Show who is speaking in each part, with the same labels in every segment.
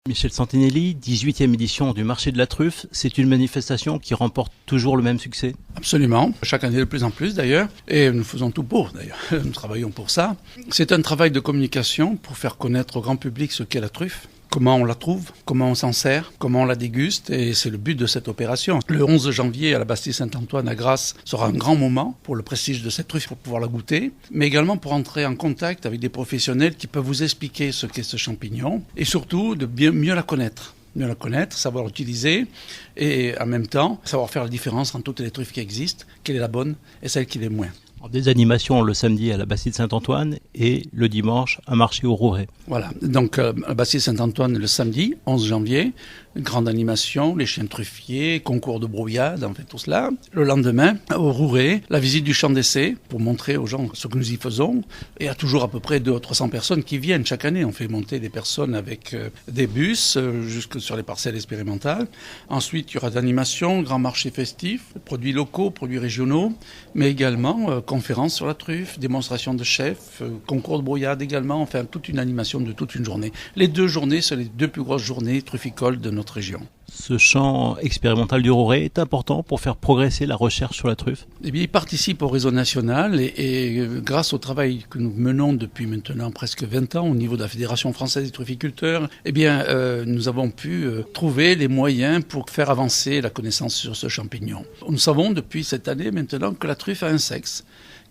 Speaker 1: Michel Santinelli, 18e édition du marché de la truffe, c'est une manifestation qui remporte toujours le même succès?
Speaker 2: Absolument, chaque année de plus en plus d'ailleurs, et nous faisons tout pour d'ailleurs, nous travaillons pour ça. C'est un travail de communication pour faire connaître au grand public ce qu'est la truffe. Comment on la trouve, comment on s'en sert, comment on la déguste, et c'est le but de cette opération. Le 11 janvier, à la Bastille Saint-Antoine à Grasse, sera un grand moment pour le prestige de cette truffe, pour pouvoir la goûter, mais également pour entrer en contact avec des professionnels qui peuvent vous expliquer ce qu'est ce champignon, et surtout de bien mieux la connaître. Mieux la connaître, savoir l'utiliser, et en même temps, savoir faire la différence entre toutes les truffes qui existent, quelle est la bonne et celle qui l'est moins.
Speaker 1: Des animations le samedi à la Bastille Saint-Antoine et le dimanche un marché au Rouret.
Speaker 2: Voilà, donc à la Bastille Saint-Antoine le samedi, 11 janvier, grande animation, les chiens truffiers, concours de brouillade, en fait tout cela. Le lendemain, au Rouret, la visite du champ d'essai pour montrer aux gens ce que nous y faisons. Et il y a toujours à peu près 200 à 300 personnes qui viennent chaque année. On fait monter des personnes avec des bus jusque sur les parcelles expérimentales. Ensuite, il y aura d'animation, grand marché festif, produits locaux, produits régionaux, mais également conférences sur la truffe, démonstration de chefs, concours de brouillade également, enfin toute une animation de toute une journée. Les 2 journées, c'est les 2 plus grosses journées trufficoles de notre région.
Speaker 1: Ce champ expérimental du Rouret est important pour faire progresser la recherche sur la truffe?
Speaker 2: Eh bien, il participe au réseau national et grâce au travail que nous menons depuis maintenant presque 20 ans au niveau de la Fédération française des trufficulteurs, eh bien, nous avons pu trouver les moyens pour faire avancer la connaissance sur ce champignon. Nous savons depuis cette année maintenant que la truffe a un sexe,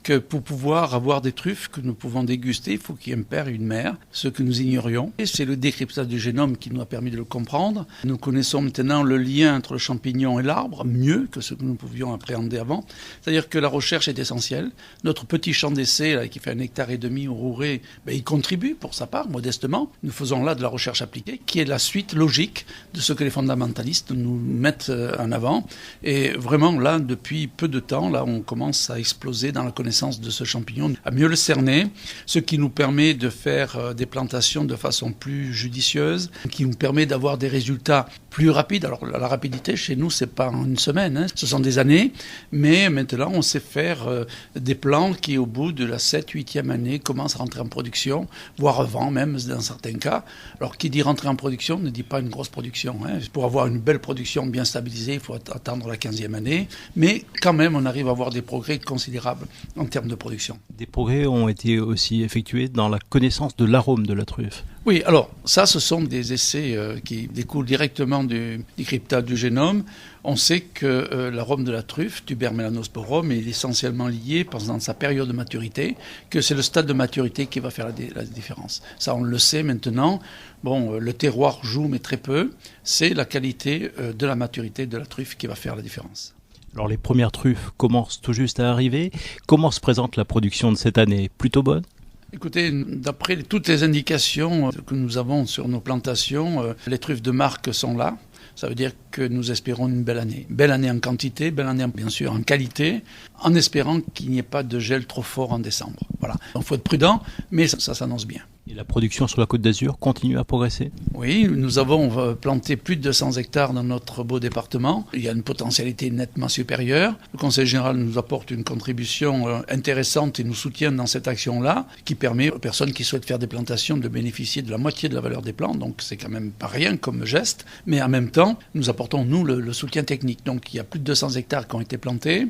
Speaker 2: que pour pouvoir avoir des truffes que nous pouvons déguster, il faut qu'il y ait un père et une mère, ce que nous ignorions. Et c'est le décryptage du génome qui nous a permis de le comprendre. Nous connaissons maintenant le lien entre le champignon et l'arbre, mieux que ce que nous pouvions appréhender avant. C'est-à-dire que la recherche est essentielle. Notre petit champ d'essai, là, qui fait 1,5 hectare au Rouret, il contribue pour sa part, modestement. Nous faisons là de la recherche appliquée, qui est la suite logique de ce que les fondamentalistes nous mettent en avant. Et vraiment, là, depuis peu de temps, là, on commence à exploser dans la connaissance de ce champignon, à mieux le cerner, ce qui nous permet de faire des plantations de façon plus judicieuse, qui nous permet d'avoir des résultats plus rapides. Alors la rapidité chez nous, c'est pas en une semaine, ce sont des années, mais maintenant on sait faire des plants qui au bout de la 7-8e année commencent à rentrer en production, voire avant même dans certains cas. Alors qui dit rentrer en production ne dit pas une grosse production. Pour avoir une belle production bien stabilisée, il faut attendre la 15e année, mais quand même on arrive à avoir des progrès considérables en termes de production.
Speaker 1: Des progrès ont été aussi effectués dans la connaissance de l'arôme de la truffe.
Speaker 2: Oui, alors ça, ce sont des essais qui découlent directement du décryptage du génome. On sait que l'arôme de la truffe, Tuber melanosporum, est essentiellement lié pendant sa période de maturité, que c'est le stade de maturité qui va faire la différence. Ça, on le sait maintenant. Bon, le terroir joue, mais très peu. C'est la qualité de la maturité de la truffe qui va faire la différence.
Speaker 1: Alors les premières truffes commencent tout juste à arriver. Comment se présente la production de cette année? Plutôt bonne?
Speaker 2: Écoutez, d'après toutes les indications que nous avons sur nos plantations, les truffes de marque sont là. Ça veut dire que nous espérons une belle année. Belle année en quantité, belle année bien sûr en qualité, en espérant qu'il n'y ait pas de gel trop fort en décembre. Voilà. Donc il faut être prudent, mais ça s'annonce bien.
Speaker 1: Et la production sur la Côte d'Azur continue à progresser?
Speaker 2: Oui, nous avons planté plus de 200 hectares dans notre beau département. Il y a une potentialité nettement supérieure. Le Conseil général nous apporte une contribution intéressante et nous soutient dans cette action-là, qui permet aux personnes qui souhaitent faire des plantations de bénéficier de la moitié de la valeur des plants. Donc c'est quand même pas rien comme geste. Mais en même temps, nous apportons, nous, le soutien technique. Donc il y a plus de 200 hectares qui ont été plantés.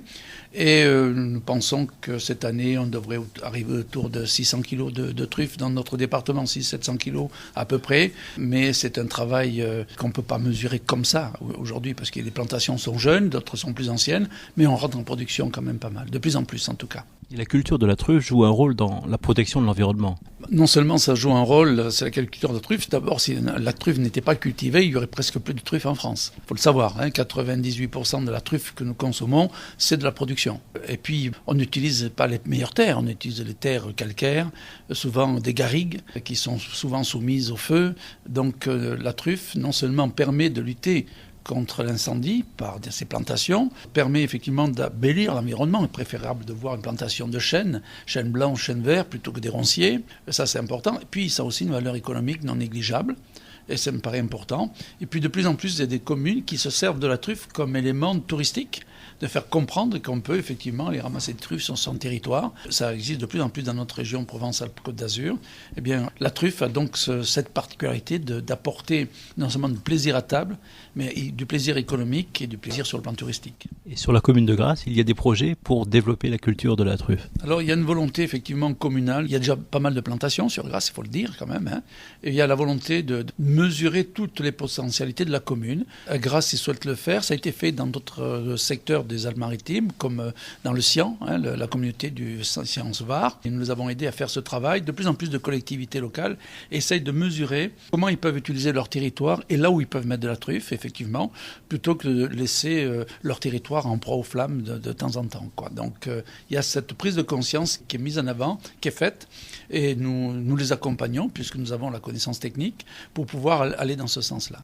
Speaker 2: Et nous pensons que cette année, on devrait arriver autour de 600 kilos de truffes dans notre département, 600-700 kilos à peu près. Mais c'est un travail qu'on ne peut pas mesurer comme ça aujourd'hui, parce que les plantations sont jeunes, d'autres sont plus anciennes, mais on rentre en production quand même pas mal, de plus en plus en tout cas.
Speaker 1: Et la culture de la truffe joue un rôle dans la protection de l'environnement?
Speaker 2: Non seulement ça joue un rôle, c'est la culture de truffe. D'abord, si la truffe n'était pas cultivée, il y aurait presque plus de truffes en France. Il faut le savoir, 98% de la truffe que nous consommons, c'est de la production. Et puis, on n'utilise pas les meilleures terres, on utilise les terres calcaires, souvent des garrigues, qui sont souvent soumises au feu. Donc la truffe, non seulement permet de lutter contre l'incendie par ces plantations, permet effectivement d'embellir l'environnement. Il est préférable de voir une plantation de chênes blancs, chênes verts, plutôt que des ronciers. Ça, c'est important. Et puis, ça a aussi une valeur économique non négligeable. et ça me paraît important. Et puis de plus en plus, il y a des communes qui se servent de la truffe comme élément touristique, de faire comprendre qu'on peut effectivement aller ramasser des truffes sur son territoire. Ça existe de plus en plus dans notre région Provence-Alpes-Côte d'Azur. Eh bien, la truffe a donc cette particularité d'apporter non seulement du plaisir à table, mais du plaisir économique et du plaisir sur le plan touristique.
Speaker 1: Et sur la commune de Grasse, il y a des projets pour développer la culture de la truffe.
Speaker 2: Alors, il y a une volonté effectivement communale. Il y a déjà pas mal de plantations sur Grasse, il faut le dire quand même. Et il y a la volonté de mesurer toutes les potentialités de la commune. À Grasse, ils souhaitent le faire. Ça a été fait dans d'autres secteurs des Alpes-Maritimes, comme dans le Sian, la communauté du Sciences-Var. Et nous avons aidé à faire ce travail. De plus en plus de collectivités locales essayent de mesurer comment ils peuvent utiliser leur territoire et là où ils peuvent mettre de la truffe, effectivement, plutôt que de laisser leur territoire en proie aux flammes de temps en temps, quoi. Donc, il y a cette prise de conscience qui est mise en avant, qui est faite, et nous les accompagnons, puisque nous avons la connaissance technique, pour pouvoir aller dans ce sens-là.